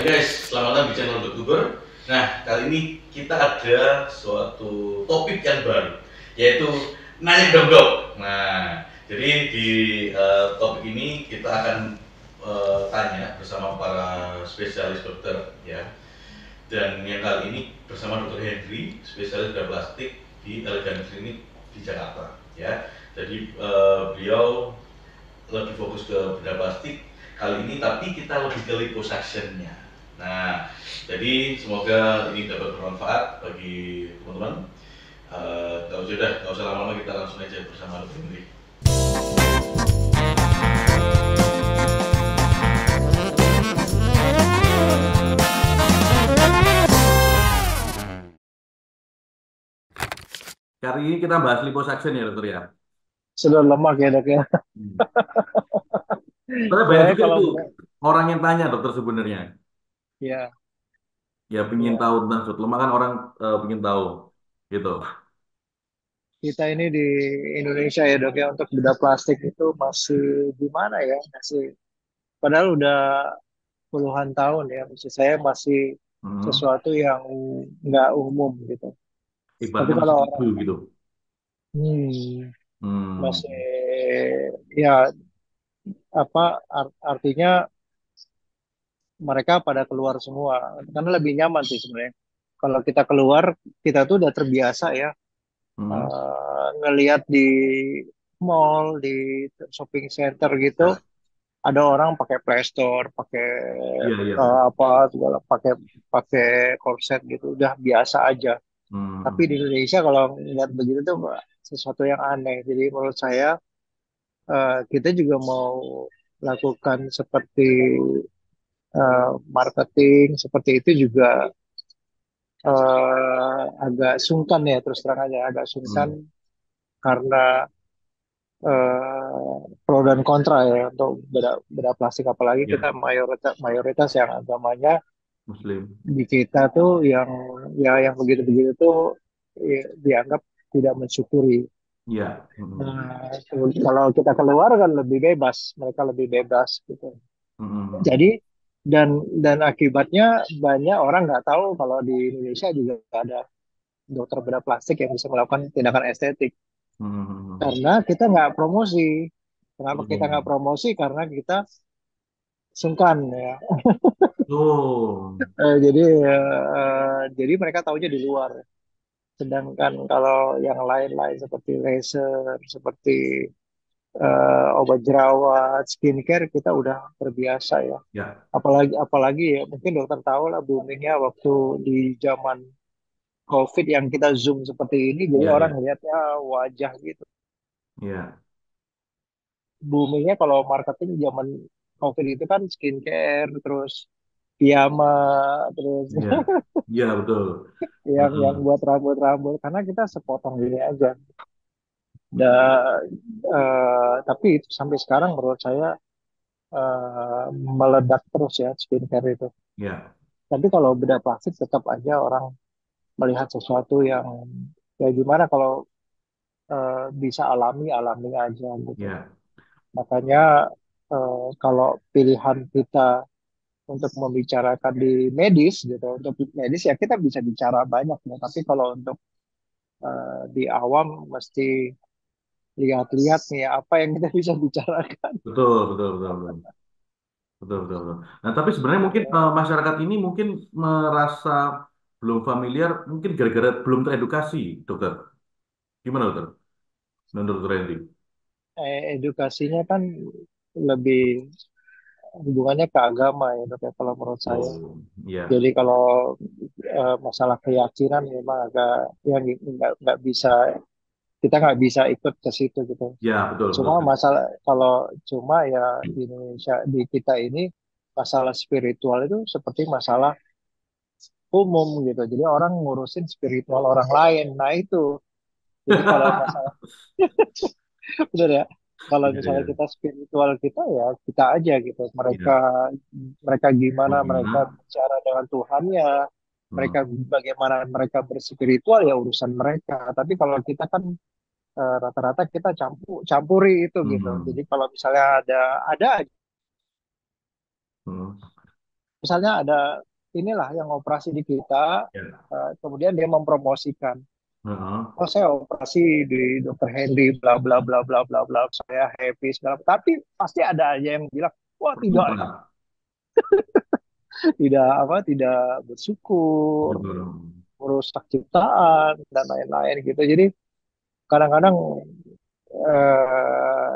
Hai guys, selamat datang di channel YouTuber. Nah, kali ini kita ada suatu topik yang baru, yaitu nanya dong. Nah, jadi di topik ini kita akan tanya bersama para spesialis dokter ya. Dan yang kali ini bersama Dr. Henry, spesialis bedah plastik di Elegan Clinic di Jakarta ya. Jadi beliau lebih fokus ke benda plastik kali ini, tapi kita lebih ke liposuction-nya. Nah, jadi semoga ini dapat bermanfaat bagi teman-teman. Gak usah lama-lama, kita langsung aja bersama Dr. Henry. Kali ini kita bahas liposuction ya dokter ya. Sudah lemak ya dok ya. Soalnya banyak Soalnya juga kalau itu orang yang tanya dokter sebenarnya. ya Ya pingin ya tahu tentang suatu lemak kan orang pingin tahu gitu. kita ini di Indonesia ya dok ya untuk bedah plastik itu masih gimana ya, masih padahal udah puluhan tahun ya, maksud saya masih Hmm. sesuatu yang nggak umum gitu. Tapi Ibaratnya kalau masih orang ibu gitu. Hmm. masih ya apa artinya mereka pada keluar semua karena lebih nyaman sih sebenarnya. Kalau kita keluar kita tuh udah terbiasa ya, Hmm. ngelihat di mall, di shopping center gitu, Ya. ada orang pakai plaster, pakai Iya, iya betul. apa segala, pakai pakai korset gitu, udah biasa aja. Tapi Hmm. di Indonesia kalau ngeliat begitu tuh sesuatu yang aneh. Jadi menurut saya kita juga mau lakukan seperti marketing seperti itu juga agak sungkan ya, terus terang aja agak sungkan Hmm. karena pro dan kontra ya untuk beda, beda plastik, apalagi kita Ya, mayoritas mayoritas yang agamanya Muslim. di kita tuh yang ya yang begitu-begitu tuh ya, dianggap tidak mensyukuri. Iya. Hmm. Nah, kalau kita keluar kan lebih bebas, mereka lebih bebas gitu. Hmm. Jadi dan akibatnya banyak orang nggak tahu kalau di Indonesia juga ada dokter bedah plastik yang bisa melakukan tindakan estetik. Hmm. Karena kita nggak promosi. Kenapa kita nggak Hmm. promosi? Karena kita sungkan ya. Oh, Jadi mereka tahunya di luar. Sedangkan kalau yang lain-lain seperti laser, seperti obat jerawat, skincare kita udah terbiasa ya. ya. Apalagi apalagi ya mungkin dokter tahu lah boomingnya waktu di zaman COVID yang kita Zoom seperti ini, jadi Iya, orang iya. ngelihatnya wajah gitu. Iya. Boomingnya kalau marketing zaman COVID itu kan skincare, terus piyama, terus Iya. Iya, betul. yang Hmm. buat rambut-rambut karena kita sepotong gini aja. Dan tapi itu sampai sekarang menurut saya meledak terus ya skincare itu. Iya. Tapi kalau bedah plastik tetap aja orang melihat sesuatu yang ya gimana kalau bisa alami alami aja gitu. Iya. Makanya kalau pilihan kita untuk membicarakan di medis gitu, untuk medis ya kita bisa bicara banyak ya. Tapi kalau untuk di awam mesti lihat-lihat nih ya, apa yang kita bisa bicarakan. Betul, betul, betul, betul. Betul, betul, betul. Nah, tapi sebenarnya mungkin masyarakat ini mungkin merasa belum familiar, mungkin gara-gara belum teredukasi, dokter. Gimana, dokter? Menurut dokter Randy? Edukasinya kan lebih hubungannya ke agama ya dok ya, kalau menurut saya. Oh, iya. Jadi kalau masalah keyakinan memang agak yang nggak bisa, kita nggak bisa ikut ke situ gitu. Ya, betul, betul Cuma sekali. masalah kalau cuma ya di Indonesia di kita ini masalah spiritual itu seperti masalah umum gitu. Jadi orang ngurusin spiritual orang lain. Nah itu. Jadi kalau masalah benar ya. Kalau Iya, misalnya iya. kita spiritual kita ya kita aja gitu. Mereka Iya. mereka Mau gimana mereka gimana? bicara dengan Tuhannya, Hmm. mereka bagaimana mereka berspiritual ya urusan mereka. Tapi kalau kita kan rata-rata kita campuri itu gitu. Hmm. Jadi kalau misalnya ada aja Hmm. misalnya ada inilah yang operasi di kita, Ya. kemudian dia mempromosikan, Heeh. oh saya operasi di Dokter Henry, bla bla bla bla bla bla, saya happy segala. Tapi pasti ada aja yang bilang, wah tidak ya, Percuma. tidak apa, tidak bersyukur, Betul. merusak ciptaan dan lain-lain gitu. Jadi kadang-kadang eh,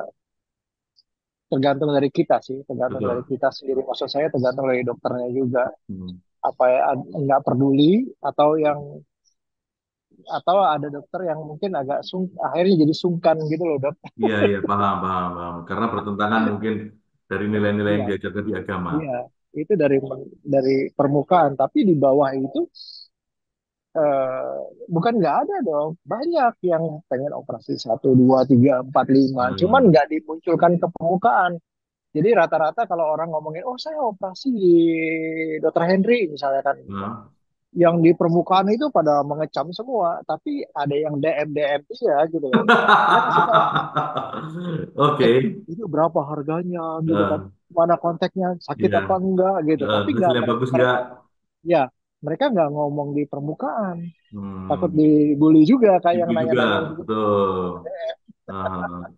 tergantung dari kita sih, tergantung dari Betul. kita sendiri. Maksud saya tergantung dari dokternya juga. Hmm. Apa ya, nggak peduli atau yang atau ada dokter yang mungkin agak akhirnya jadi sungkan gitu loh dok. Iya, iya, paham, paham, paham. Karena bertentangan mungkin dari nilai-nilai yang Iya, diajarkan di agama. iya. Itu dari permukaan, tapi di bawah itu eh, bukan nggak ada dong. Banyak yang pengen operasi satu, dua, tiga, empat, lima. Cuman Hmm. nggak dimunculkan ke permukaan. Jadi rata-rata kalau orang ngomongin, oh saya operasi di Dokter Henry misalnya kan, Nah. yang di permukaan itu pada mengecam semua, tapi ada yang DM DM ya gitu loh. Dia kasih tahu, Oke. itu berapa harganya gitu kan, Eh, mana kontaknya, sakit iya. apa enggak gitu. Tapi nggak Hasilnya bagus mereka, nggak? ya mereka nggak ngomong di permukaan, takut Hmm. dibully juga kayak yang Itu juga, nanya-nanya gitu. betul. Ah.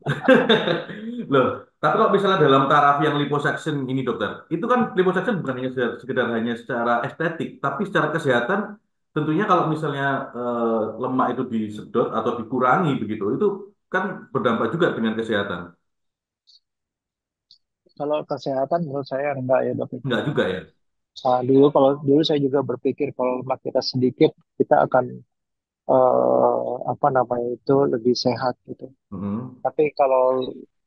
Loh, tapi kalau misalnya dalam taraf yang liposuction ini dokter, itu kan liposuction bukan hanya sekedar hanya secara estetik, tapi secara kesehatan tentunya kalau misalnya lemak itu disedot atau dikurangi begitu, itu kan berdampak juga dengan kesehatan. Kalau kesehatan menurut saya enggak ya dok. Enggak juga ya? Kalau dulu saya juga berpikir kalau lemak kita sedikit kita akan apa namanya itu lebih sehat gitu. Mhm. Tapi kalau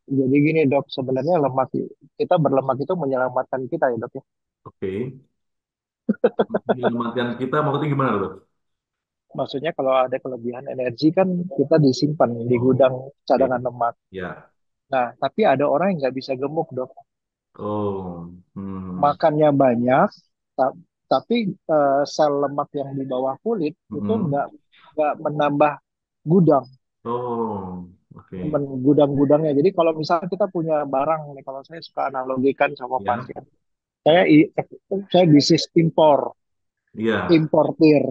jadi gini dok, sebenarnya kita berlemak itu menyelamatkan kita ya dok ya. Oke. Menyelamatkan kita maksudnya gimana dok? Maksudnya kalau ada kelebihan energi kan kita disimpan di Oh, gudang oke. cadangan lemak. Ya. Nah, tapi ada orang yang nggak bisa gemuk dok. Oh. Hmm. Makannya banyak, ta- tapi sel lemak yang di bawah kulit itu Mhm. nggak menambah gudang, Oh, oke. gudang-gudangnya. Jadi kalau misalnya kita punya barang nih, kalau saya suka analogikan sama Ya. pasien, saya saya bisnis Iya. importir.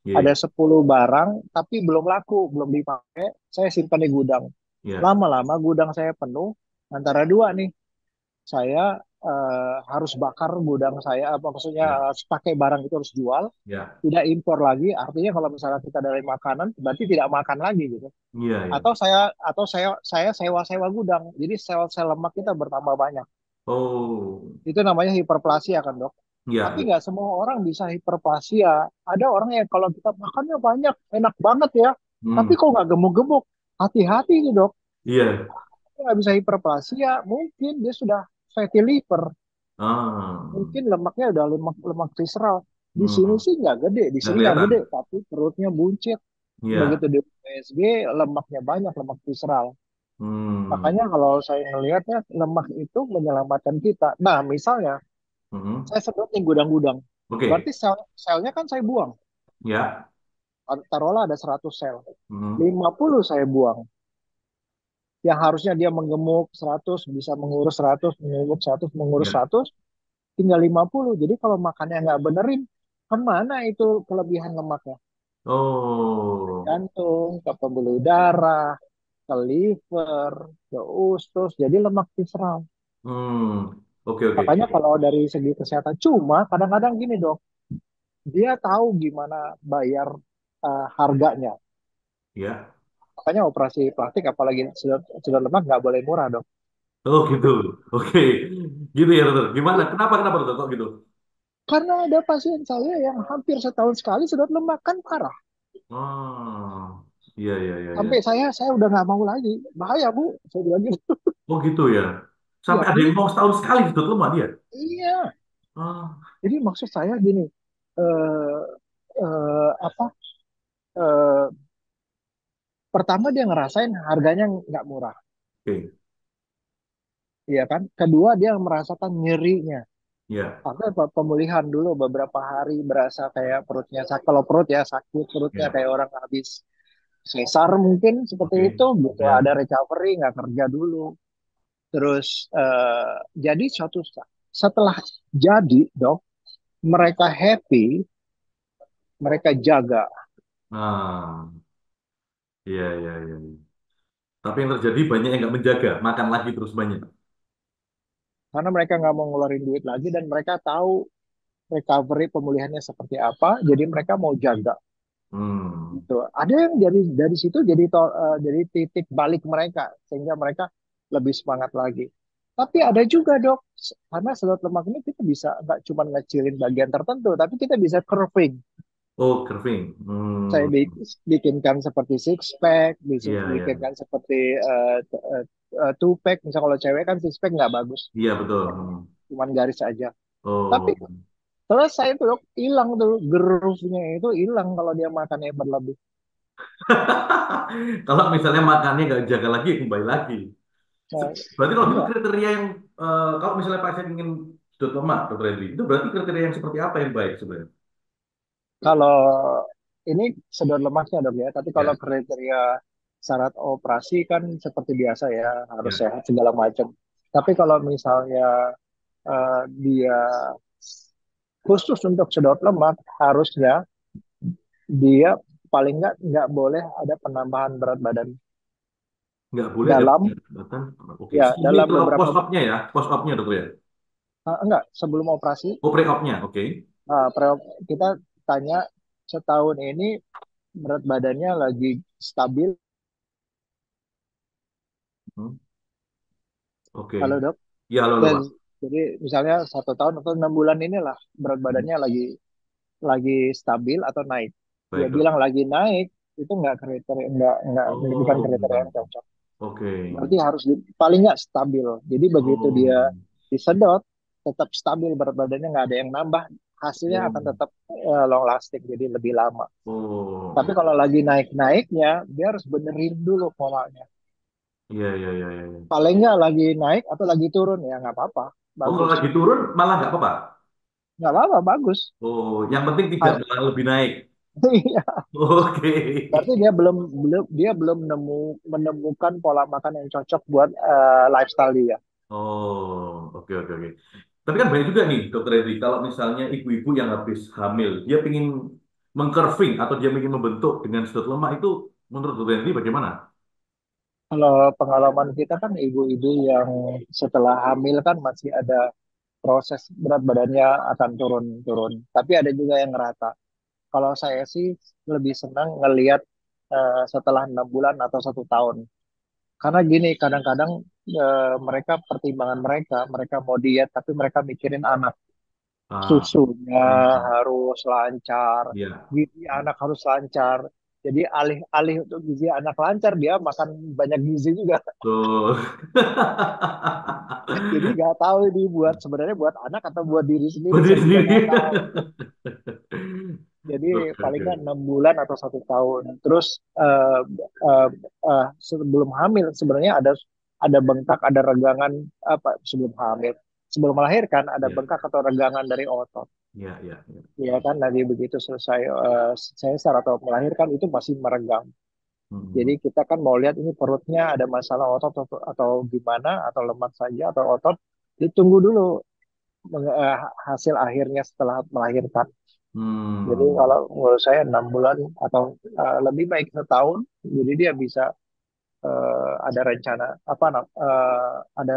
Iya. Ada Iya. 10 barang tapi belum laku, belum dipakai, saya simpan di gudang. Iya. Lama-lama gudang saya penuh, antara dua nih, saya harus bakar gudang saya, apa maksudnya Iya. pakai barang itu harus jual, Iya. tidak impor lagi. Artinya kalau misalnya kita dari makanan, berarti tidak makan lagi gitu. Iya. Iya. Atau saya sewa-sewa gudang, jadi sel-sel lemak kita bertambah banyak. Oh, Itu namanya hiperplasia kan dok. iya. Tapi Iya. nggak semua orang bisa hiperplasia. Ada orang yang kalau kita makannya banyak, enak banget ya. Tapi Hmm. kok nggak gemuk-gemuk? Hati-hati nih dok. Iya. Dia nggak bisa hiperplasia. Mungkin dia sudah fatty liver. Ah. Mungkin lemaknya udah lemak visceral. Di sini Hmm. sih nggak gede. Di Nggak sini nggak kelihatan. gede. Tapi perutnya buncit. Begitu Iya. di USG, lemaknya banyak, lemak visceral. Hmm. Makanya kalau saya ngelihatnya, lemak itu menyelamatkan kita. Nah, misalnya, Hmm. saya sedot nih gudang-gudang. Berarti Oke. selnya kan saya buang. Ya. Taruhlah ada 100 sel. Hmm. 50 saya buang. Yang harusnya dia menggemuk 100, bisa mengurus 100, mengurus 100, mengurus Ya. 100, tinggal 50. Jadi kalau makannya nggak benerin, kemana itu kelebihan lemaknya? Oh. Jantung, ke pembuluh darah, ke liver, ke usus. Jadi lemak visceral. Hmm. Oke, oke. Makanya kalau dari segi kesehatan, cuma kadang-kadang gini dok, dia tahu gimana bayar harganya. Ya. Makanya operasi plastik, apalagi sudah lemak, nggak boleh murah dok. Oh, gitu. Oke. Gitu ya, dokter. Gimana? Kenapa, dokter? Kok gitu? Karena ada pasien saya yang hampir setahun sekali sedot lemak kan parah. Oh. Iya, iya, iya, iya. Sampai saya udah nggak mau lagi. Bahaya bu, saya bilang gitu. Oh, gitu ya. Iya, Sampai ada ini yang mau setahun sekali gitu lemah dia. iya. Oh. Jadi maksud saya gini, eh, apa? eh, pertama dia ngerasain harganya nggak murah, Oke. iya kan? Kedua dia merasakan nyerinya. Ya. Ada pemulihan dulu beberapa hari berasa kayak perutnya sakit. Kalau perut ya sakit, perutnya Ya. kayak orang habis sesar mungkin seperti Oke. itu. Gitu ada Ya. recovery nggak kerja dulu. Terus jadi setelah jadi dok, mereka happy, mereka jaga. Nah, iya, iya, iya, iya. Tapi yang terjadi banyak yang nggak menjaga, makan lagi terus banyak. Karena mereka nggak mau ngeluarin duit lagi dan mereka tahu recovery pemulihannya seperti apa, jadi mereka mau jaga. Hmm. Gitu. Ada yang dari situ jadi titik balik mereka sehingga mereka lebih semangat lagi. Tapi ada juga dok, karena sedot lemak ini kita bisa nggak cuma ngecilin bagian tertentu, tapi kita bisa curving. Oh, curving. Saya Hmm. bikinkan seperti six pack, bisa Iya, iya. bikinkan seperti two pack. Misal kalau cewek kan six pack nggak bagus, Iya, betul. Hmm. cuman garis aja. Tapi Oh. selesai itu dok, hilang tuh groove-nya itu hilang kalau dia makannya berlebih. Kalau misalnya makannya nggak jaga lagi, kembali lagi. Nah, Berarti kalau gitu iya. kriteria yang kalau misalnya pasien ingin sudut lemak, Dokter Henry, itu berarti kriteria yang seperti apa yang baik sebenarnya? Kalau ini sedot lemaknya dok ya, tapi kalau Ya, kriteria syarat operasi kan seperti biasa ya, harus ya, sehat segala macam. Tapi kalau misalnya dia khusus untuk sedot lemak, harusnya dia paling nggak boleh ada penambahan berat badan nggak boleh ada dalam pengobatan. Oke, ya ini dalam kalau beberapa post opnya ya, post opnya dokter ya. enggak sebelum operasi Oh, pre opnya, oke. kita tanya setahun ini berat badannya lagi stabil. Hmm, oke. Halo dok. Ya, halo, halo, Dan Pak. jadi misalnya 1 tahun atau 6 bulan inilah berat Hmm, badannya lagi stabil atau naik. Dia baik dok. bilang lagi naik itu nggak kriteria nggak bukan Oh, kriteria yang cocok. oke. Berarti harus paling nggak stabil. Jadi begitu Oh, dia disedot tetap stabil berat badannya nggak ada yang nambah, hasilnya oh, akan tetap long lasting jadi lebih lama. Tapi oh, kalau lagi naik-naiknya dia harus benerin dulu polanya. iya, iya, iya, iya, iya. Paling nggak lagi naik atau lagi turun ya nggak apa-apa, Oh, kalau bagus. lagi turun malah nggak apa-apa. Nggak apa-apa, bagus. Oh, yang penting tidak Has- malah lebih naik. Iya. Oke. Berarti dia belum menemukan pola makan yang cocok buat lifestyle dia. Oh, oke, oke, oke. Tapi kan banyak juga nih, Dokter Edri, kalau misalnya ibu-ibu yang habis hamil, dia ingin mengcurving atau dia ingin membentuk dengan sedot lemak itu, menurut Dokter Edri bagaimana? Kalau pengalaman kita kan ibu-ibu yang setelah hamil kan masih ada proses berat badannya akan turun-turun. Tapi ada juga yang ngerata. Kalau saya sih lebih senang ngelihat setelah 6 bulan atau 1 tahun. Karena gini, kadang-kadang mereka pertimbangan mereka mau diet, tapi mereka mikirin anak. Ah, Susunya hmm, harus lancar, iya, gizi anak harus lancar. Jadi alih-alih untuk gizi anak lancar, dia makan banyak gizi juga. tuh. Jadi nggak tahu ini buat sebenarnya buat anak atau buat diri sendiri, Berdiri saya juga sendiri. nggak tahu. Jadi Oke, paling oke. nggak 6 bulan atau 1 tahun. Terus sebelum hamil sebenarnya ada bengkak, ada regangan apa sebelum hamil, sebelum melahirkan ada Iya, bengkak atau regangan dari otot. iya, iya, iya. Ya kan, nanti begitu selesai sesar atau melahirkan itu masih meregang. Jadi Hmm, kita kan mau lihat ini perutnya ada masalah otot atau gimana atau lemak saja atau otot. Ditunggu dulu hasil akhirnya setelah melahirkan. Jadi hmm, kalau menurut saya 6 bulan atau lebih baik setahun, jadi dia bisa ada rencana ada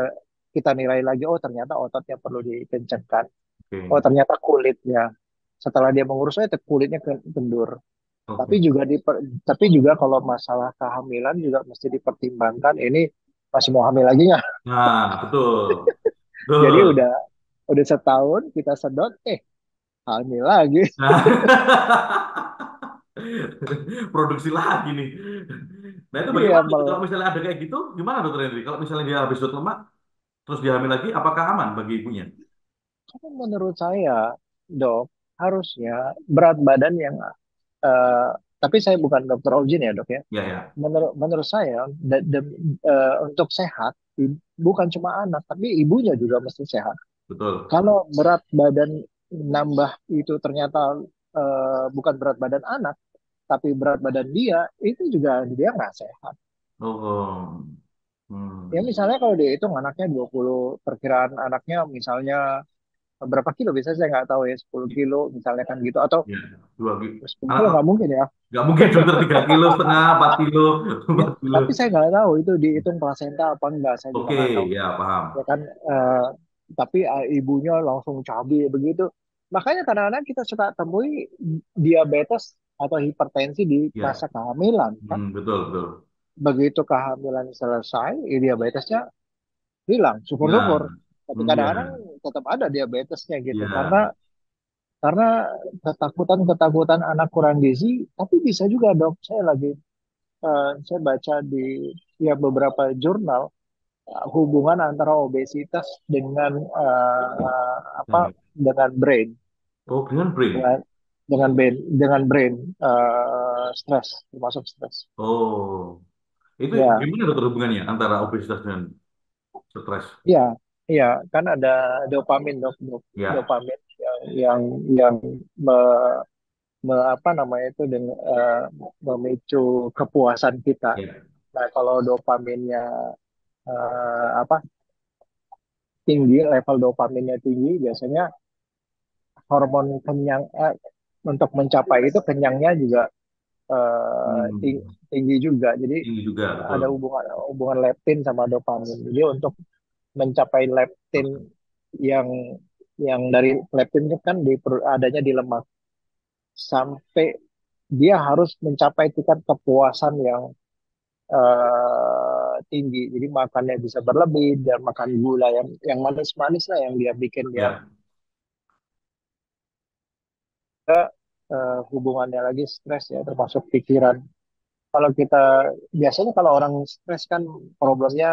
kita nilai lagi. Oh ternyata ototnya perlu dikencangkan. Oh oke, ternyata kulitnya. Setelah dia mengurus saya kulitnya kendur. Tapi oke. juga tapi juga kalau masalah kehamilan juga mesti dipertimbangkan. Ini masih mau hamil lagi nggak? Nah, betul, Jadi betul. udah setahun kita sedot, hamil lagi. Nah, produksi lagi nih. Nah, itu Iya, bagaimana itu? Kalau misalnya ada kayak gitu, gimana Dokter Henry? Kalau misalnya dia habis sudut lemak, terus dia hamil lagi, apakah aman bagi ibunya? menurut saya, dok, harusnya berat badan yang eh, tapi saya bukan dokter Ojin ya, dok ya. Ya, ya, Menurut saya untuk sehat bukan cuma anak, tapi ibunya juga mesti sehat. betul. Kalau berat badan nambah itu ternyata bukan berat badan anak, tapi berat badan dia, itu juga dia nggak sehat. Oh, Ya hmm, misalnya kalau dihitung anaknya 20, perkiraan anaknya misalnya berapa kilo biasanya saya nggak tahu ya, 10 kilo misalnya kan gitu, atau Ya, 2 kilo. 10 Anak kilo nggak mungkin ya. nggak mungkin dokter 3,5 kilo, 4 kilo, Ya, 4 kilo. tapi saya nggak tahu itu dihitung plasenta apa enggak, saya juga Oke, nggak tahu ya paham. ya kan. Eh, tapi ibunya langsung cabai begitu, makanya kadang-kadang kita suka temui diabetes atau hipertensi di Ya, masa kehamilan kan. betul betul. Begitu kehamilan selesai, diabetesnya hilang, syukur-syukur. Hilang. Tapi kadang-kadang Ya, tetap ada diabetesnya gitu, ya, karena ketakutan anak kurang gizi. Tapi bisa juga dok, saya baca di ya beberapa jurnal, hubungan antara obesitas dengan ya. dengan brain, Oh, dengan brain. dengan dengan brain stres, termasuk stres. Oh, itu Ya, gimana dokter hubungannya antara obesitas dan stres? iya, iya, kan ada dopamin dok, Ya, dopamin yang me- apa namanya itu, dengan memicu kepuasan kita. ya, Nah, kalau dopaminnya apa tinggi, level dopaminnya tinggi, biasanya hormon kenyang, untuk mencapai itu kenyangnya juga hmm, tinggi juga. Jadi tinggi juga betul. ada hubungan hubungan leptin sama dopamin. Jadi untuk mencapai leptin yang dari leptin itu kan adanya di lemak, sampai dia harus mencapai tingkat kepuasan yang tinggi. Jadi makannya bisa berlebih dan makan gula yang manis-manis lah, yang dia bikin dia Ya, hubungannya lagi stres ya, termasuk pikiran. Kalau kita biasanya kalau orang stres kan problemnya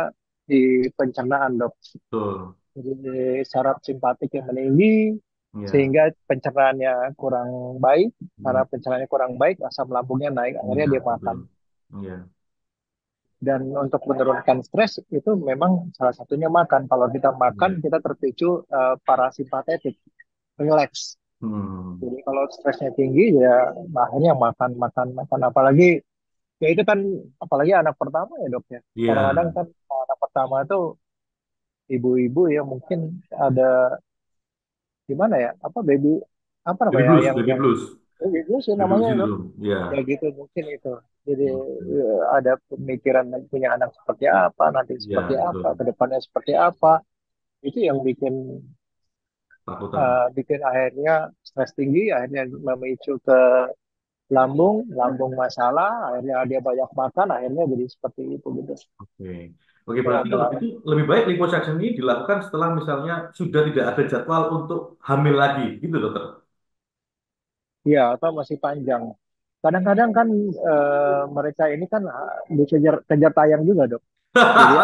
di pencernaan dok. betul. Jadi saraf simpatik yang meninggi Ya, sehingga pencernaannya kurang baik. Karena hmm, pencernaannya kurang baik, asam lambungnya naik, akhirnya ya dia makan. betul. Ya, Dan untuk menurunkan stres itu memang salah satunya makan. Kalau kita makan, ya. kita terpicu parasimpatetik, relax. Hmm, Jadi kalau stresnya tinggi ya akhirnya makan makan makan, apalagi ya itu kan, apalagi anak pertama ya dok ya. Kadang-kadang ya, kan anak pertama itu ibu-ibu ya mungkin ada gimana ya, apa baby, apa baby namanya blues, yang baby blues, baby blues ya baby blues namanya dok, syndrome. ya Ya, gitu mungkin itu. Jadi oke. ada pemikiran punya anak seperti apa, nanti seperti Ya apa, betul. kedepannya seperti apa. Itu yang Takutan. bikin akhirnya stres tinggi, akhirnya memicu ke lambung, lambung masalah, akhirnya dia banyak makan, akhirnya jadi seperti itu gitu. Oke. Oke, Itu berarti kalau adalah gitu lebih baik liposuction ini dilakukan setelah misalnya sudah tidak ada jadwal untuk hamil lagi, gitu dokter. ya, atau masih panjang. Kadang-kadang kan mereka ini kan dikejar kejar tayang juga dok. Jadi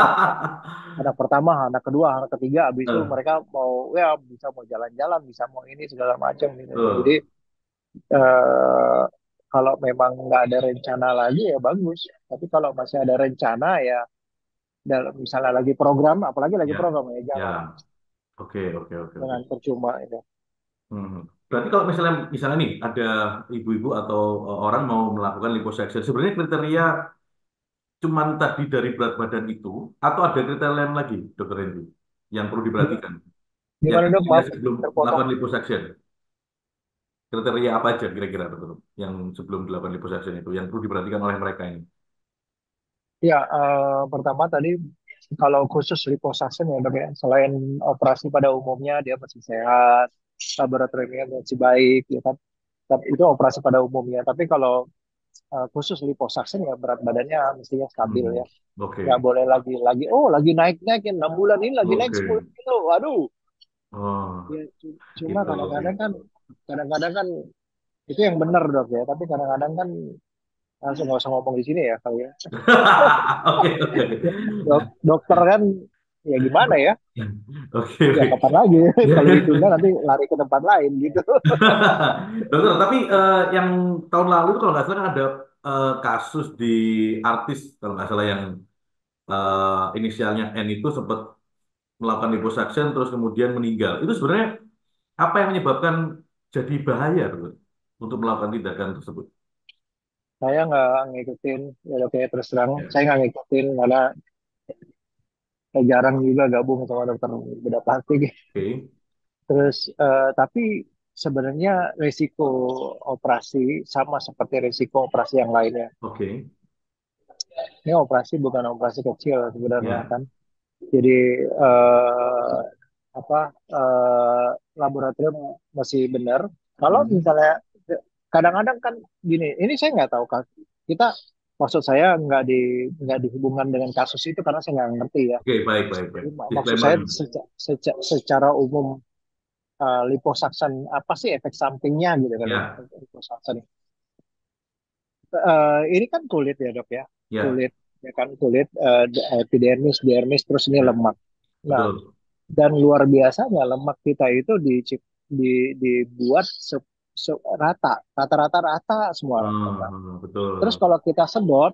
anak pertama, anak kedua, anak ketiga, habis itu Eh, mereka mau ya bisa mau jalan-jalan, bisa mau ini segala macam gitu. Jadi Betul. eh, kalau memang nggak ada rencana lagi ya bagus. Tapi kalau masih ada rencana ya, dalam misalnya lagi program, apalagi lagi Ya, program ya jangan ya. Oke, oke, oke, oke. dengan percuma itu. Hmm. Berarti kalau misalnya nih ada ibu-ibu atau orang mau melakukan liposuction, sebenarnya kriteria cuman tadi dari berat badan itu atau ada kriteria lain lagi, dokter Henry, yang perlu diperhatikan? Ya, Gimana dok? ya Maaf sebelum terpotong. melakukan liposuction. Kriteria apa aja kira-kira dokter yang sebelum dilakukan liposuction itu yang perlu diperhatikan oleh mereka ini? Ya, pertama tadi kalau khusus liposuction ya dok ya, selain operasi pada umumnya dia masih sehat, laboratoriumnya masih baik, ya kan. Tapi itu operasi pada umumnya. Tapi kalau khusus liposuction ya berat badannya mestinya stabil Hmm. ya. Nggak Oke, boleh lagi lagi naik-naik ya, 6 bulan ini lagi naik oke. 10 kilo. Waduh. Oh, Ya, cuma itu. kadang-kadang kan itu yang benar dok ya. Tapi kadang-kadang kan langsung nggak usah ngomong di sini ya kali ya. Oke, oke, oke. Dokter kan ya gimana ya? Oke, Ya oke. kapan lagi? Ya, Kalau ya. ditunda nanti lari ke tempat lain gitu. Dokter, tapi yang tahun lalu itu kalau nggak salah kan ada kasus di artis kalau nggak salah yang inisialnya N itu sempat melakukan liposuction terus kemudian meninggal. Itu sebenarnya apa yang menyebabkan jadi bahaya, dokter, untuk melakukan tindakan tersebut? Saya nggak ngikutin, ya oke terus terang. Ya. Saya nggak ngikutin karena saya jarang juga gabung sama dokter bedah plastik. Oke. Terus tapi sebenarnya risiko operasi sama seperti risiko operasi yang lainnya. Oke. Ini operasi bukan operasi kecil sebenarnya Ya. kan. Jadi eh, apa laboratorium masih benar. Kalau Hmm. misalnya kadang-kadang kan gini, ini saya nggak tahu kan. Kita maksud saya nggak dihubungkan dengan kasus itu karena saya nggak ngerti ya. Oke, baik, baik, baik. Jadi maksud Disclaimer saya nih. secara umum liposaksen apa sih efek sampingnya gitu kan Ya, liposaksen. Ini kan kulit ya dok ya, ya, kulit ya kan kulit epidermis, dermis terus ini ya, lemak. Nah, betul. dan luar biasanya lemak kita itu dibuat rata-rata rata semua rata. Terus Betul. kalau kita sedot,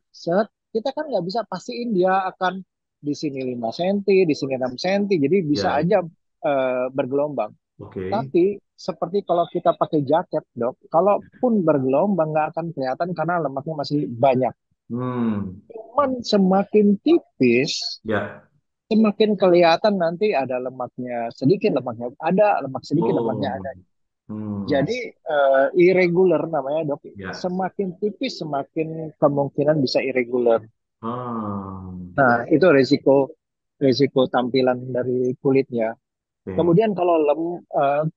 kita kan nggak bisa pastiin dia akan di sini 5 senti, di sini 6 senti, jadi bisa Ya, aja bergelombang. oke. Tapi seperti kalau kita pakai jaket, dok, kalaupun bergelombang nggak akan kelihatan karena lemaknya masih banyak. Hmm, Cuman semakin tipis, ya. semakin kelihatan nanti ada lemaknya sedikit, lemaknya ada, lemak sedikit, lemaknya Oh, ada. hmm, Jadi irregular namanya, dok. ya. Semakin tipis, semakin kemungkinan bisa irregular. Ah, Nah, itu risiko tampilan dari kulitnya. oke. Kemudian kalau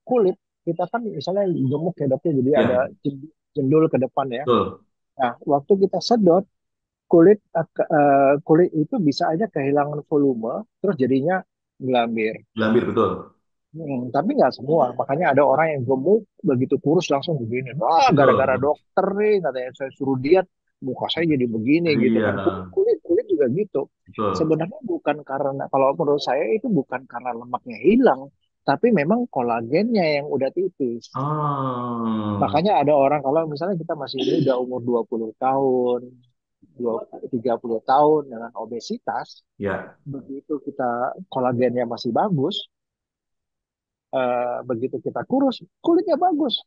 kulit kita kan misalnya gemuk ya dokter, jadi ada Ya, jendul ke depan ya. betul. Nah, waktu kita sedot kulit itu bisa aja kehilangan volume, terus jadinya gelambir. Gambir, betul. Tapi nggak semua, makanya ada orang yang gemuk begitu kurus langsung begini. Wah, gara-gara Betul. dokter nih katanya saya suruh diet, muka saya jadi begini gitu Iya, kan. Kulit kulit juga gitu. betul. Sebenarnya bukan karena kalau menurut saya itu bukan karena lemaknya hilang, tapi memang kolagennya yang udah tipis. Ah, Makanya ada orang kalau misalnya kita masih muda umur 20 tahun, 30 tahun dengan obesitas, ya. begitu kita kolagennya masih bagus, begitu kita kurus, kulitnya bagus,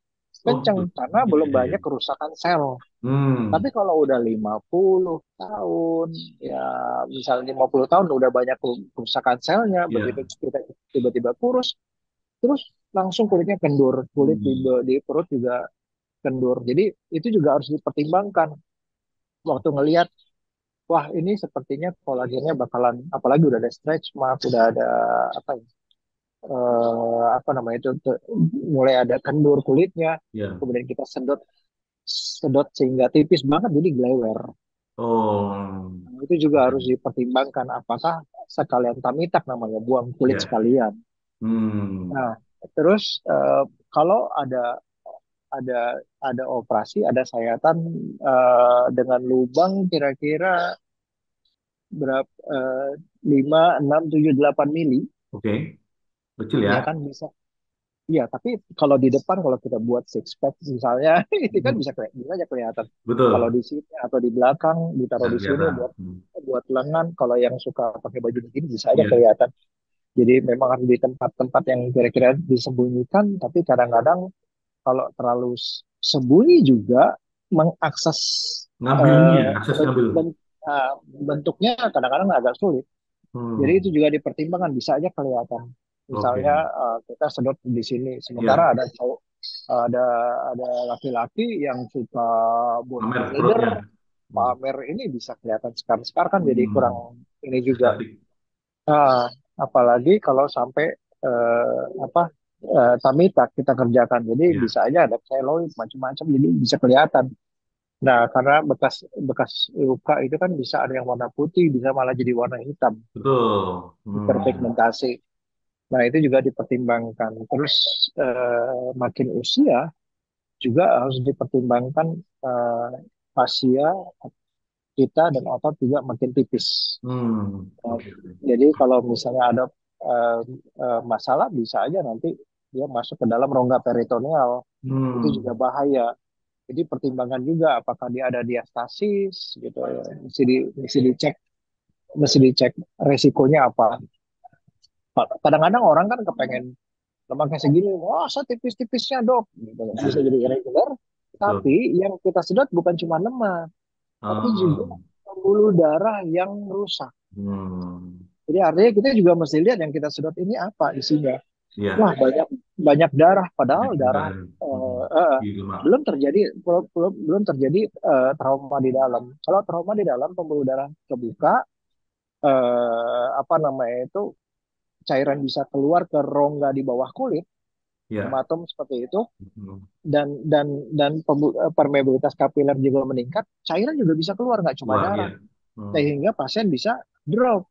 Oh, gitu. kenceng, karena Iya, belum iya, iya. banyak kerusakan sel. Tapi Hmm, kalau udah 50 tahun, ya misalnya 50 tahun udah banyak kerusakan selnya, begitu ya. kita tiba-tiba kurus, terus langsung kulitnya kendur, kulit Hmm, di perut juga kendur. Jadi itu juga harus dipertimbangkan waktu ngelihat, wah ini sepertinya kolagennya bakalan, apalagi udah ada stretch mark, udah ada apa ya, apa namanya itu, mulai ada kendur kulitnya, ya. kemudian kita sedot sedot sehingga tipis banget jadi glewer. Oh, Nah, itu juga oke. harus dipertimbangkan apakah sekalian tamitak namanya buang kulit Ya. sekalian. Hmm, Nah, terus kalau ada operasi, ada sayatan dengan lubang kira-kira berapa 5, 6, 7, 8 mili, oke. Kecil ya. ya kan bisa. Iya, tapi kalau di depan kalau kita buat six pack misalnya, itu kan Hmm, bisa aja kelihatan. Kalau betul. di sini atau di belakang ditaruh Nggak di sini kelihatan. buat Hmm, buat lengan, kalau yang suka pakai baju begini bisa aja iya, kelihatan. Jadi memang harus di tempat-tempat yang kira-kira disembunyikan, tapi kadang-kadang kalau terlalu sembunyi juga mengakses ngambilnya, eh, akses ben- ngambil. ben- bentuknya kadang-kadang agak sulit. Jadi itu Hmm, juga dipertimbangkan, bisa aja kelihatan. Misalnya oke. kita sedot di sini, sementara Ya, ada ada laki-laki yang suka pamer bodybuilder, perutnya. Hmm, pamer ini bisa kelihatan sekar-sekar kan jadi kurang hmm, ini juga. estetik. Nah, apalagi kalau sampai apa tamitak kita kerjakan, jadi Ya, bisa aja ada keloid macam-macam, jadi bisa kelihatan. Nah, karena bekas bekas luka itu kan bisa ada yang warna putih, bisa malah jadi warna hitam, betul. Hmm, hiperpigmentasi. Nah, itu juga dipertimbangkan. Terus makin usia juga harus dipertimbangkan fascia kita dan otot juga makin tipis. Nah, oke, oke. jadi kalau misalnya ada eh, masalah bisa aja nanti dia masuk ke dalam rongga peritoneal. Itu juga Hmm, bahaya. Jadi pertimbangan juga apakah dia ada diastasis gitu ya. Mesti dicek resikonya apa. Kadang-kadang orang kan kepengen lemaknya segini, wah saya tipis-tipisnya dok, gitu. Bisa jadi irregular. betul. Tapi yang kita sedot bukan cuma lemak, tapi juga Ah, pembuluh darah yang rusak. hmm, Jadi artinya kita juga mesti lihat yang kita sedot ini apa isinya. Wah ya, banyak banyak darah, banyak padahal darah darah di lemak. belum terjadi trauma di dalam. Kalau trauma di dalam, pembuluh darah kebuka, apa namanya itu, cairan bisa keluar ke rongga di bawah kulit, Ya. hematom seperti itu, Hmm. dan permeabilitas kapiler juga meningkat, cairan juga bisa keluar, nggak cuma Luar ya. darah, Hmm. sehingga pasien bisa drop,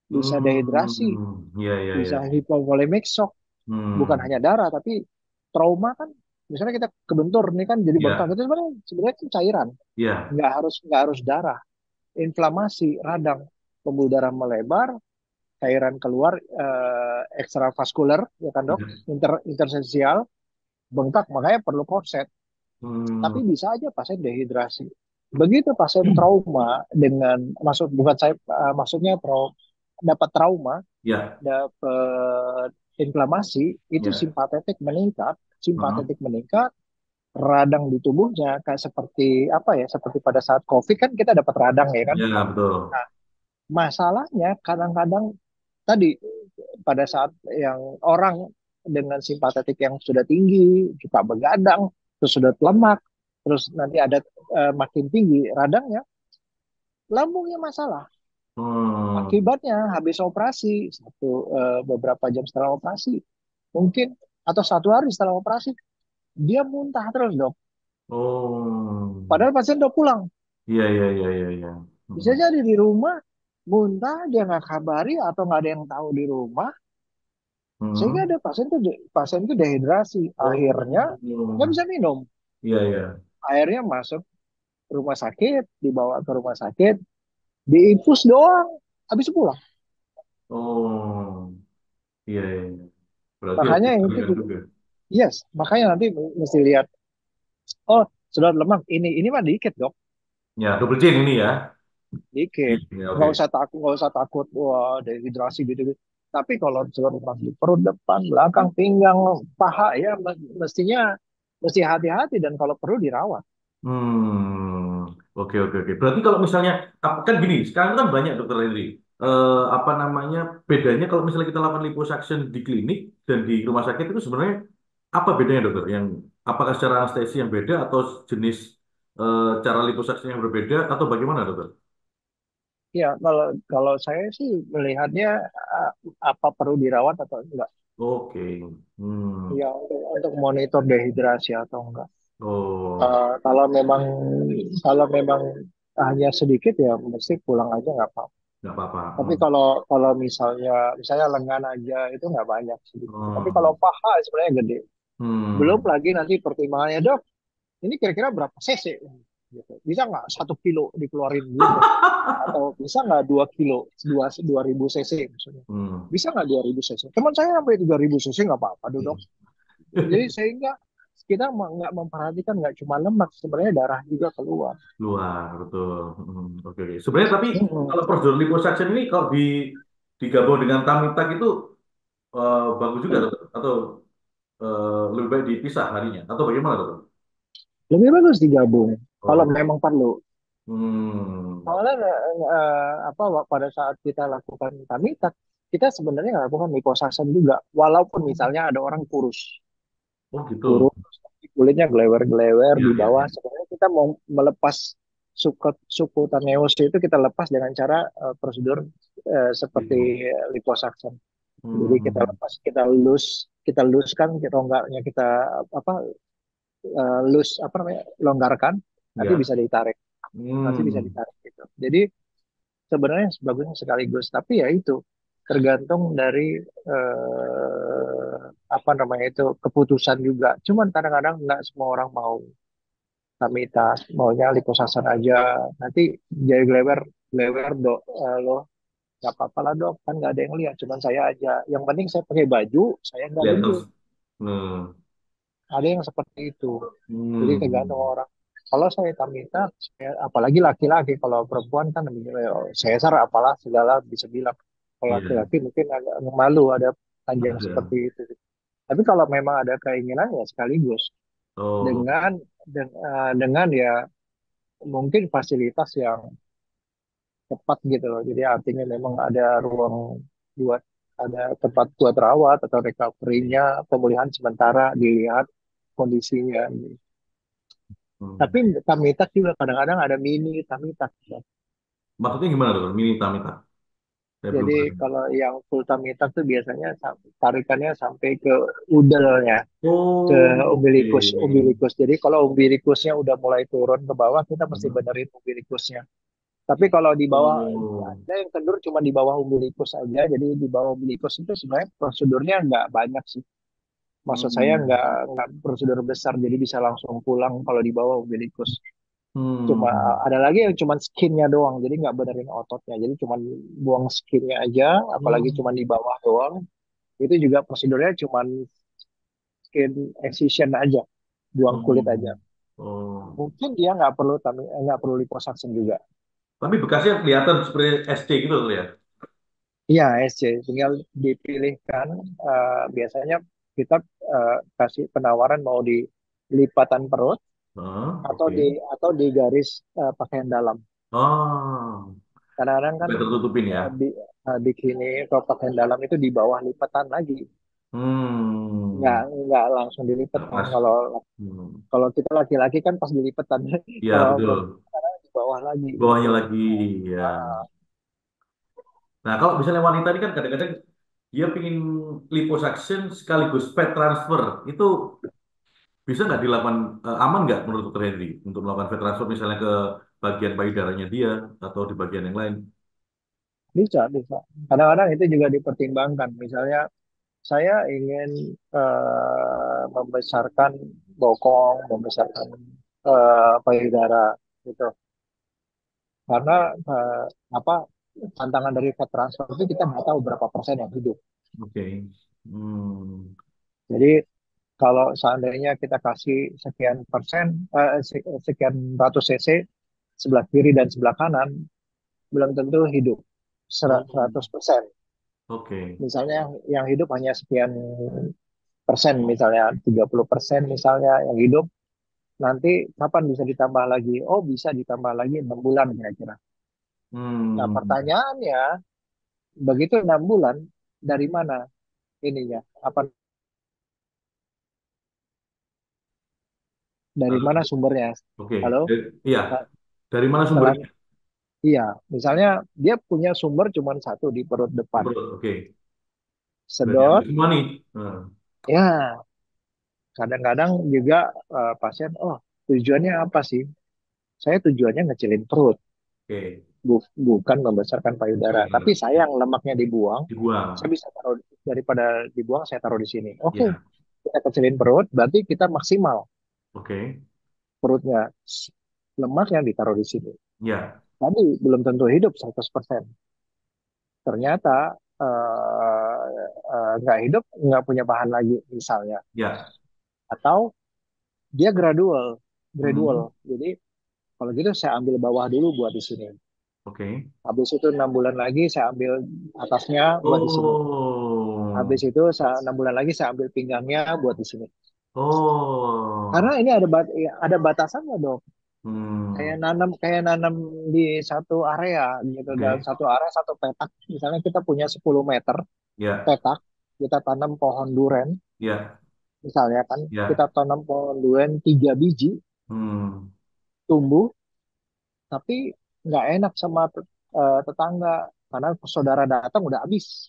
bisa dehidrasi, Ya, ya, ya. bisa hypovolemic shock. Bukan Hmm. hanya darah, tapi trauma kan, misalnya kita kebentur nih kan jadi bengkak, Ya, itu sebenarnya sebenarnya kan cairan, ya. nggak harus darah. Inflamasi radang, pembuluh darah melebar, cairan keluar, ekstravaskuler, ya kan dok, Ya. interstisial, bengkak, makanya perlu korset. Hmm. Tapi bisa aja pasien dehidrasi. Begitu pasien trauma dengan, bukan saya, maksudnya dapat trauma, Ya, dapat inflamasi, itu ya. simpatetik meningkat, radang di tubuhnya kayak seperti apa ya, seperti pada saat COVID kan kita dapat radang ya kan. Ya, betul. Nah, masalahnya kadang-kadang tadi, pada saat yang orang dengan simpatetik yang sudah tinggi, suka begadang, terus sudah lemak, terus nanti ada makin tinggi radangnya, lambungnya masalah. Hmm. Akibatnya habis operasi, beberapa jam setelah operasi, mungkin, atau 1 hari setelah operasi, dia muntah terus dok. Oh. Padahal pasien udah pulang. Iya, iya, iya, iya, iya. Bisa Hmm. jadi di rumah muntah, dia nggak kabari atau nggak ada yang tahu di rumah, sehingga Hmm. ada pasien tuh dehidrasi, Oh. akhirnya nggak bisa minum, Iya, iya. akhirnya masuk rumah sakit, dibawa ke rumah sakit, diinfus doang, habis itu pulang. Oh. Iya, iya, iya. Berarti harus Makanya itu dikalikan juga, juga. yes, makanya nanti mesti lihat, oh, sudah lemak, ini mah dikit dok, Ya, double chain ini ya. dikit, Ya, nggak oke. usah takut, wah dehidrasi gitu. Tapi kalau sudah lemak di perut, depan, belakang, pinggang, paha, ya mestinya mesti hati-hati, dan kalau perlu dirawat. Oke, oke, oke. Berarti kalau misalnya, kan gini, sekarang kan banyak dokter Henry. Apa namanya, bedanya kalau misalnya kita lakukan liposuction di klinik dan di rumah sakit itu sebenarnya apa bedanya dokter? Apakah secara anestesi yang beda atau jenis cara liposuction yang berbeda atau bagaimana dokter? Ya, kalau kalau saya sih melihatnya, uh, apa perlu dirawat atau enggak. Oke. Hmm. Ya, untuk monitor dehidrasi atau enggak. Oh, Uh, kalau memang kalau memang hanya sedikit, ya mesti pulang aja nggak apa-apa. nggak apa-apa. Tapi kalau kalau misalnya lengan aja itu nggak banyak sedikit. Tapi kalau Oh. paha sebenarnya gede. Belum Hmm. lagi nanti pertimbangannya, dok, ini kira-kira berapa cc? Gitu. Bisa nggak 1 kilo dikeluarin gitu? Atau bisa nggak 2 kilo, dua ribu cc maksudnya? Hmm. Bisa nggak 2.000 cc? Teman saya sampai 3.000 cc nggak apa-apa, dok. Jadi sehingga kita nggak memperhatikan, nggak cuma lemak, sebenarnya darah juga keluar. Luar, betul. Oke, oke. Sebenarnya tapi Mm-mm. kalau prosedur liposuction ini kalau digabung dengan tamitak itu bagus juga, dokter? Atau lebih baik dipisah harinya? Atau bagaimana, dokter? Lebih bagus digabung kalau Oh, memang perlu. hmm. Soalnya apa, pada saat kita lakukan tamitak, kita sebenarnya lakukan liposuction juga. Walaupun misalnya ada orang kurus, Oh gitu. kurus, kulitnya gelewer-gelewer Iya, di iya, bawah, iya. sebenarnya kita mau melepas subcutaneous itu, kita lepas dengan cara prosedur Itu. seperti liposuction. Jadi kita Hmm. lepas, kita loose-kan rongganya, kita apa, loose, apa namanya, longgarkan, nanti Ya. bisa ditarik, Hmm. gitu. Jadi sebenarnya bagusnya sekaligus, tapi ya itu tergantung dari apa namanya itu, keputusan juga. Cuman kadang-kadang nggak semua orang mau tamitas, maunya liposuction aja. Nanti jadi glewer, dok, lo nggak apa-apa lah dok, kan nggak ada yang lihat, cuman saya aja. Yang penting saya pakai baju, saya nggak Lihat terus. gendut. Hmm. Ada yang seperti itu. Jadi tergantung Hmm. orang. Kalau saya Tamita, apalagi laki-laki, kalau perempuan kan saya apalah segala bisa bilang. Kalau Iya. laki-laki mungkin agak malu ada panjang Ada. seperti itu. Tapi kalau memang ada keinginan, ya sekaligus Oh. dengan dengan ya mungkin fasilitas yang tepat gitu loh. Jadi artinya memang ada ruang buat. ada tempat buat rawat atau recovery-nya, pemulihan sementara dilihat kondisinya. Hmm. Tapi tamitak juga kadang-kadang ada mini tamitak. Maksudnya gimana tuh, mini tamita? Saya belum Jadi paham. kalau yang full tamitak tuh biasanya tarikannya sampai ke udelnya, ke Oh, oke. umbilikus. Jadi kalau umbilikusnya udah mulai turun ke bawah, kita mesti Hmm. benerin umbilikusnya. Tapi kalau di bawah, Oh. ada yang kendur cuma di bawah umbilikus aja. Jadi di bawah umbilikus itu sebenarnya prosedurnya nggak banyak sih. Maksud saya Hmm. nggak prosedur besar, jadi bisa langsung pulang kalau di bawah umbilikus. Cuma Hmm. ada lagi yang cuma skinnya doang, jadi nggak benerin ototnya. Jadi cuma buang skinnya aja, apalagi Hmm. cuma di bawah doang. Itu juga prosedurnya cuma skin excision aja, buang kulit aja. Hmm. Oh. Mungkin dia nggak perlu liposuction juga. Tapi bekasnya kelihatan seperti SC gitu tuh ya. Iya, SC tinggal dipilihkan. Biasanya kita kasih penawaran mau di lipatan perut atau Oke. di garis pakaian dalam. Oh, Kadang-kadang kan sampai tertutupin ya. bikini atau pakaian dalam itu di bawah lipatan lagi, Hmm. nggak langsung dilipat Nggak kan. pas. Kalau Hmm. kalau kita laki-laki kan pas dilipatan, Iya, kalau betul. perempuan di bawah lagi Bawahnya gitu. lagi, ya. Ah, Nah, kalau misalnya wanita ini kan kadang-kadang dia pingin liposuction sekaligus fat transfer. Itu bisa nggak dilakukan, aman nggak menurut Dr. Henry untuk melakukan fat transfer misalnya ke bagian payudaranya dia atau di bagian yang lain? bisa, bisa. Kadang-kadang itu juga dipertimbangkan. Misalnya saya ingin membesarkan bokong, membesarkan payudara gitu. Karena apa tantangan dari fat transfer itu kita nggak tahu berapa persen yang hidup. Oke. Hmm. Jadi kalau seandainya kita kasih sekian persen, sekian ratus cc sebelah kiri dan sebelah kanan, belum tentu hidup Oh, 100%. oke. Misalnya yang hidup hanya sekian persen, misalnya 30% misalnya yang hidup, nanti kapan bisa ditambah lagi? Oh, bisa ditambah lagi 6 bulan kira-kira. Nah, Hmm. pertanyaannya, begitu 6 bulan, dari mana ininya? Apa dari Halo? mana sumbernya? Oke. Halo? Iya. Nah, Dari mana setelah sumbernya? iya, misalnya dia punya sumber cuma satu di perut depan. Betul. Oke. Berarti Sedot, habis semua nih. Hmm. ya kadang-kadang juga pasien, oh tujuannya apa sih? Saya tujuannya ngecilin perut, Oke. bukan membesarkan payudara. Tapi Payudara. sayang lemaknya dibuang, saya Dibuang. bisa taruh daripada dibuang saya taruh di sini. Oke, Ya. kita kecilin perut, berarti kita maksimal Oke. perutnya, lemak yang ditaruh di sini. Ya. Tadi belum tentu hidup 100%. Ternyata nggak hidup, nggak punya bahan lagi misalnya. Ya. Atau dia gradual, Hmm. gradual. Jadi kalau gitu saya ambil bawah dulu buat di sini. Oke. Habis itu 6 bulan lagi saya ambil atasnya buat di sini. Oh. Habis itu 6 bulan lagi saya ambil pinggangnya buat di sini. Karena Oh. ini ya, ada batasannya dok. Hmm. Kayak nanam di satu area gitu, dan Oke. satu area satu petak. Misalnya kita punya 10 meter Ya. petak, kita tanam pohon duren. Ya. Misalnya kan kita Ya. tanam pohon duren 3 biji, Hmm. tumbuh, tapi nggak enak sama tetangga karena saudara datang udah habis.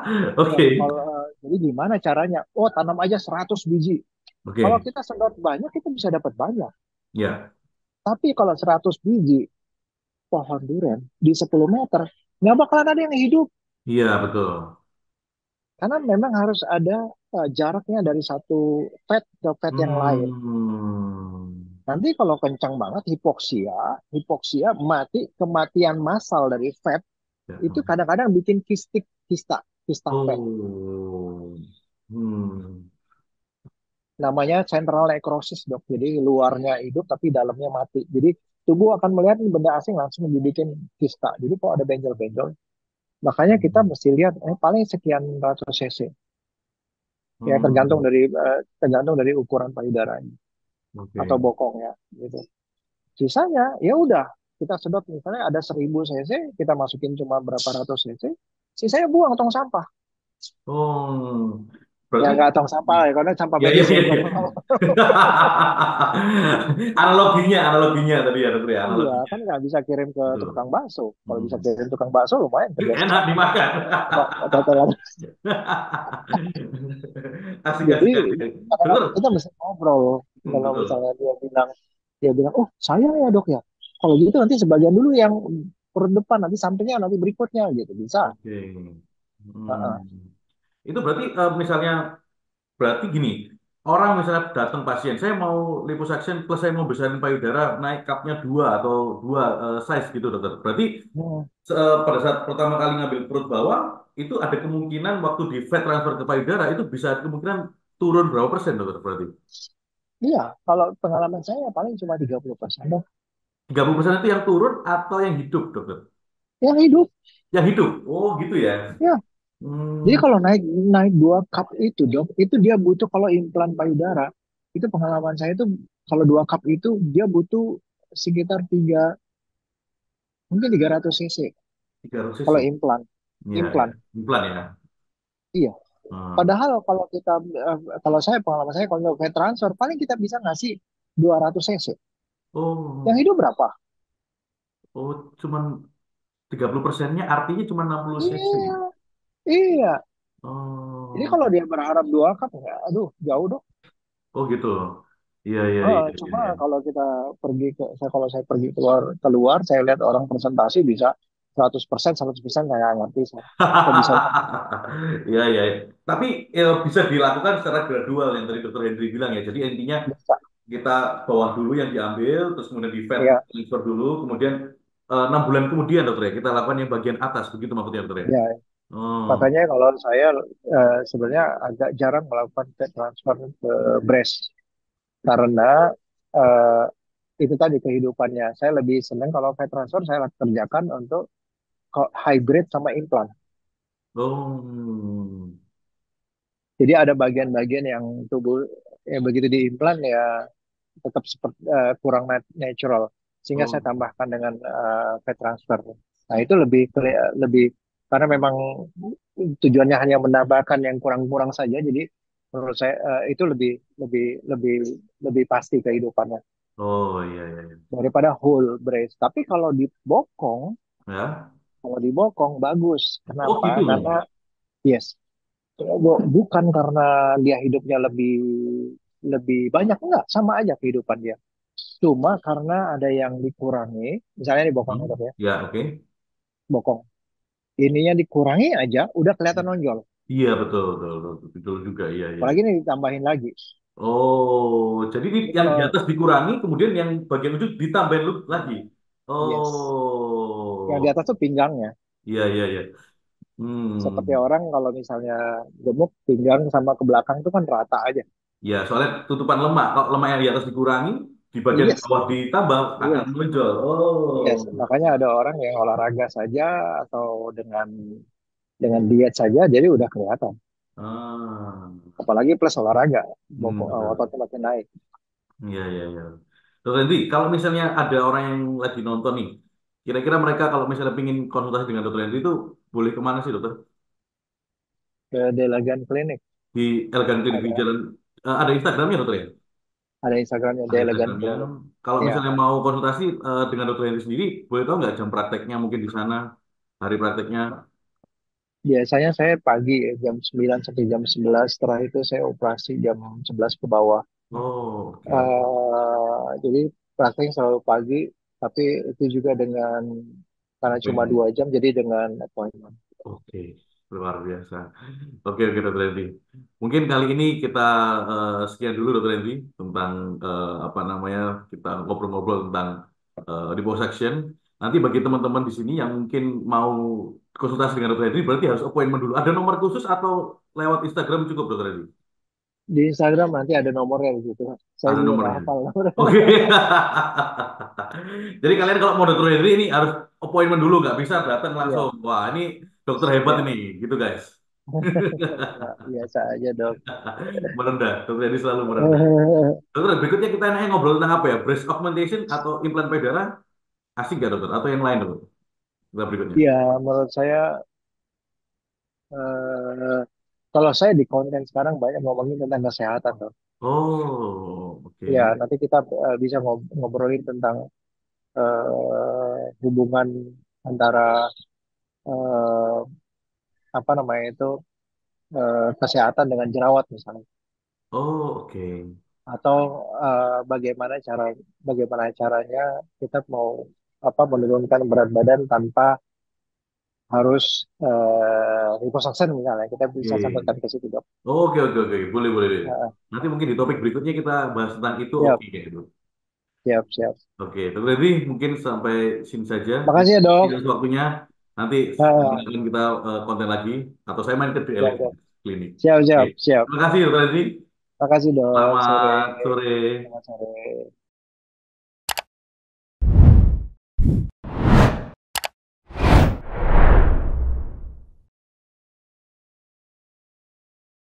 Ya, Oke. kalau jadi gimana caranya? Oh, tanam aja 100 biji. Kalau Oke. kita sedot banyak, kita bisa dapat banyak. Ya. Tapi kalau 100 biji pohon durian di 10 meter, nggak bakalan ada yang hidup. Iya, betul. Karena memang harus ada jaraknya dari satu pet ke pet yang lain. Hmm. Nanti kalau kencang banget hipoksia, hipoksia mati, kematian massal dari fat Ya. itu kadang-kadang bikin kista fat. Oh. Hmm. Namanya central necrosis dok. Jadi luarnya hidup tapi dalamnya mati. Jadi tubuh akan melihat ini benda asing langsung dibikin kista. Jadi kok ada benjol-benjol. Makanya kita Hmm. mesti lihat paling sekian ratus cc. Ya Hmm. tergantung dari ukuran payudaranya atau Oke. bokongnya gitu. Sisanya ya udah kita sedot misalnya ada 1000 cc, kita masukin cuma berapa ratus cc, sisanya buang tong sampah. Oh, Ya berarti nggak tong sampah ya, karena sampah ya ya medis ya, ya bukan ya. tong sampah. Analoginya tadi ya dokter ya, Iya, analoginya. kan nggak bisa kirim ke Betul. tukang bakso. Kalau bisa Hmm. kirim tukang bakso lumayan kerja Enak sama. dimakan. Total. Asik Jadi asik asik. kadang Dokter. kita mesti ngobrol. Kalau Betul. misalnya dia bilang, oh saya ya dok ya. Kalau gitu nanti sebagian dulu yang perut depan, nanti sampingnya nanti berikutnya gitu bisa. Oke. Heeh. Hmm. Itu berarti misalnya berarti gini, orang misalnya datang pasien, saya mau liposuction plus saya mau besarin payudara naik cupnya dua atau dua size gitu dokter. Berarti Hmm. pada saat pertama kali ngambil perut bawah itu ada kemungkinan waktu di fat transfer ke payudara itu bisa ada kemungkinan turun berapa persen dokter berarti? Iya, kalau pengalaman saya paling cuma 30% dok. 30% itu yang turun atau yang hidup dokter? Yang hidup, Yang hidup. Oh gitu ya. ya. Jadi Hmm. kalau naik naik 2 cup itu dok, itu dia butuh kalau implan payudara, itu pengalaman saya itu kalau 2 cup itu dia butuh sekitar mungkin 300 cc 300 cc. kalau implan. Iya ya. Implan, Implan ya. iya. Hmm. Padahal kalau saya pengalaman saya kalau untuk fat transfer paling kita bisa ngasih 200 cc. Yang Oh, hidup berapa? oh, cuman 30%-nya artinya cuma 60 cc. Iya, iya. Jadi Oh, kalau dia berharap 2 cup, ya, aduh jauh dong. oh gitu. Iya, iya, iya, iya, Cuma iya. kalau kita kalau saya pergi keluar, saya lihat orang presentasi bisa 100%, 100% saya nggak ngerti saya. Kok bisa? Iya, iya. Tapi bisa dilakukan secara gradual yang tadi Dokter Hendri bilang ya. Jadi intinya Bisa. kita bawah dulu yang diambil, terus kemudian di fat Ya, transfer dulu, kemudian 6 bulan kemudian dokter ya kita lakukan yang bagian atas, begitu maksudnya dokter ya. ya. Oh, Makanya kalau saya sebenarnya agak jarang melakukan fat transfer ke breast karena eh, itu tadi kehidupannya. Saya lebih senang kalau fat transfer saya kerjakan untuk hybrid sama implan. oh, Jadi ada bagian-bagian yang tubuh ya begitu diimplan ya tetap seperti kurang natural, sehingga saya oh, tambahkan dengan fat transfer. Nah itu lebih karena memang tujuannya hanya menambahkan yang kurang-kurang saja. Jadi menurut saya itu lebih lebih lebih lebih pasti kehidupannya oh, iya, iya, iya. daripada whole brace. Tapi Ya, kalau dibokong bagus. oh Kenapa? gitu loh. Karena yes, bukan karena dia hidupnya lebih lebih banyak, enggak, sama aja kehidupan dia. Cuma karena ada yang dikurangi, misalnya di bokong Hmm. itu ya, Ya, oke. bokong. Ininya dikurangi aja, udah kelihatan nonjol. Iya betul, betul, betul, betul juga, iya, iya. Apalagi ini ditambahin lagi. Oh, jadi ini Jadi yang kalau di atas dikurangi, kemudian yang bagian ujung ditambahin lagi. yes, yang di Oh, atas tuh pinggangnya. iya, iya, iya. Hmm, Seperti orang kalau misalnya gemuk, pinggang sama ke belakang itu kan rata aja. ya soalnya tutupan lemak. Kalau lemak yang di atas dikurangi, di bagian Yes, bawah ditambah akan yes, menonjol. Oh, yes. Makanya ada orang yang olahraga saja atau dengan diet saja, jadi udah kelihatan. ah, Apalagi plus olahraga, betul. ototnya makin naik. Iya, iya, iya. Dokter Hendy, kalau misalnya ada orang yang lagi nonton nih, kira-kira mereka kalau misalnya ingin konsultasi dengan Dokter Hendy itu boleh kemana sih dokter? Ke Delegan Clinic Di Elegan Clinic di ada Jalan, ada Instagramnya dokter ya? ada Instagramnya Ada Delegan Instagramnya. Clinic. Kalau Ya, misalnya mau konsultasi dengan dokter Henry sendiri, boleh tahu nggak jam prakteknya mungkin di sana, hari prakteknya? biasanya saya pagi ya, jam 9 sampai jam 11. Setelah itu saya operasi jam 11 ke bawah. Oh, oke. Jadi prakteknya selalu pagi, tapi itu juga karena cuma Appointment. 2 jam, jadi dengan appointment. Oke, luar biasa. Oke, oke, dokter Henry. Mungkin kali ini kita sekian dulu, dokter Henry, tentang apa namanya kita ngobrol-ngobrol tentang liposuction. Nanti bagi teman-teman di sini yang mungkin mau konsultasi dengan dokter Henry, berarti harus appointment dulu. Ada nomor khusus atau lewat Instagram cukup, dokter Henry? Di Instagram nanti ada nomornya di situ. Saya Ada juga nggak nomornya. hafal. Oke. Jadi kalian kalau mau dokter Henry ini harus appointment dulu, nggak bisa datang langsung. Iya, Wah, ini dokter hebat ini, iya. gitu guys. Nggak, biasa aja dok. Merendah, dokter Henry selalu merendah. Dokter, berikutnya kita enaknya ngobrol tentang apa ya? Breast augmentation atau implan payudara? Asik nggak dokter? Atau yang lain dokter? Kita berikutnya. Ya, menurut saya Eh, Kalau saya di konten sekarang banyak ngomongin tentang kesehatan tuh. Oh, Ya, oke. nanti kita bisa ngobrolin tentang hubungan antara eh, apa namanya itu kesehatan dengan jerawat misalnya, Oh, oke. atau bagaimana caranya kita mau apa menurunkan berat badan tanpa harus liposuction misalnya. Kita bisa Oke. sampaikan ke situ dok. Oke, oke, oke. Boleh, boleh, boleh. Eh, Nanti mungkin di topik berikutnya kita bahas tentang itu, siap, oke kayak gitu. siap, siap. Oke, Dokter Henry, mungkin sampai sini saja. Makasih ya dok. Tidak waktunya. Nanti Eh, akan kita konten lagi. Atau saya main ke DLX siap, dok. klinik. Siap, Oke. siap, siap. Terima kasih, Dokter Henry. Makasih dok. Sore. Selamat sore. Selamat sore.